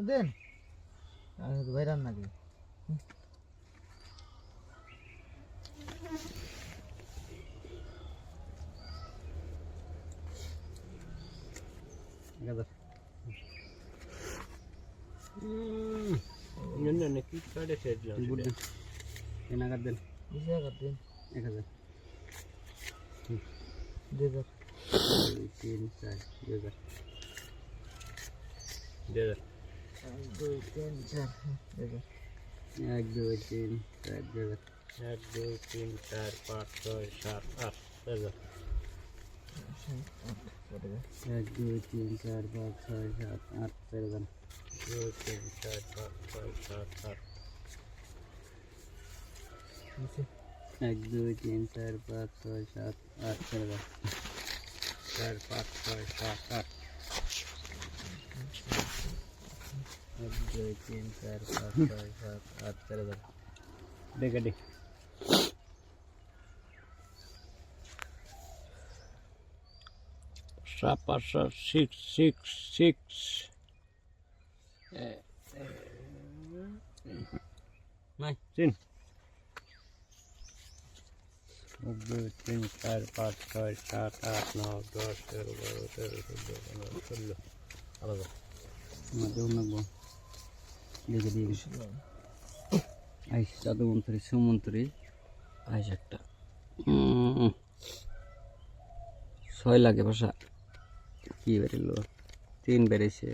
দেন আমি তো বাইরান নাকি কি কাটে সেদিন এনাগার দেন 1000 2000 3 4 2000 1 2 3 4 2000 1 2 3 4 2000 1 2 3 4 5 6 7 8 2000 1 2 3 4 5 6 7 8 2000 2 3 4 5 6 7 8 1 2 3 4 5 6 7 8 2000 4 5 6 7 8 1 2 3 4 5 6 7 8 2000 देखा देख Sapa 666 Này xin 1 2 3 4 5 6 7 8 9 10 11 12 13 14 15 Madung nagbo Liga diga Ay satu menteri sumenteri Ay একটা 6 লাগে ভাষা কি বেরিলো 3 বেরিয়েছে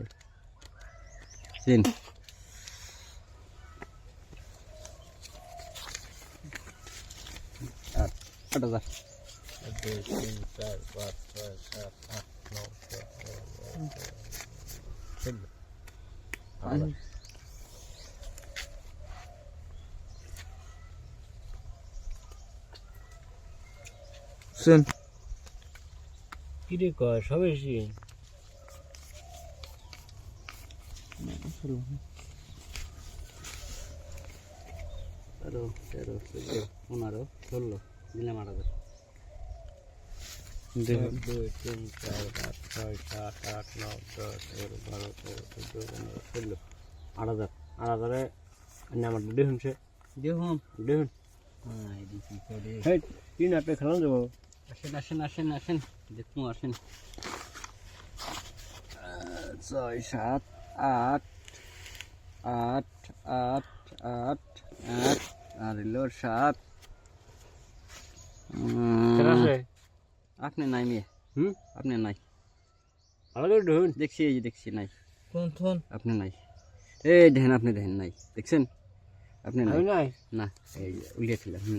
3 8000 1 2 3 4 5 6 7 8 9 10 শুন কি রে কয় সবে এসে তেরো 15 16 দিলাম 8000 1 2 3 4 5 6 7 8 9 10 11 12 13 14 15 8000 এনে আমার দেখুন সে দেখুন হ্যাঁ তিন আপে খেলাম যাবো আসেন দেখুন আসেন 6 7 8 8 8 8 8 আর এলো 7 আপনি নাই মেয়ে আপনি নাই আলাদা ঢুন দেখছি নাই কোন আপনি নাই এই দেখেন আপনি দেখেন নাই দেখছেন আপনি নাই না এই উল্টে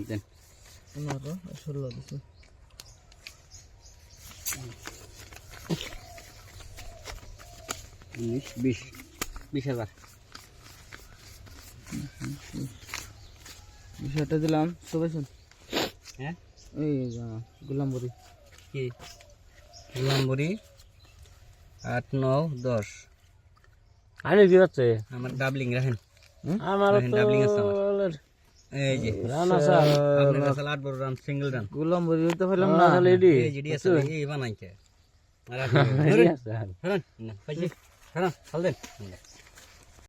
দেন 15 16 দিছি 20,000 বিষয়টা দিলাম সবাই শুন হ্যাঁ এই গোলামবুড়ি কি গোলামবুড়ি 8 9 10 আরে কি হচ্ছে আমার ডাবলিং রাখেন আমার ডাবলিং আছে আমার এই যে রান আছে আপনার কাছে 8 বড় রান সিঙ্গেল রান গোলামবুড়ি তো হইলাম না লেডি এই জিডি আছে এই বানাইছে আর আপনি ধরেন না পাইছি হ্যাঁ চল দেন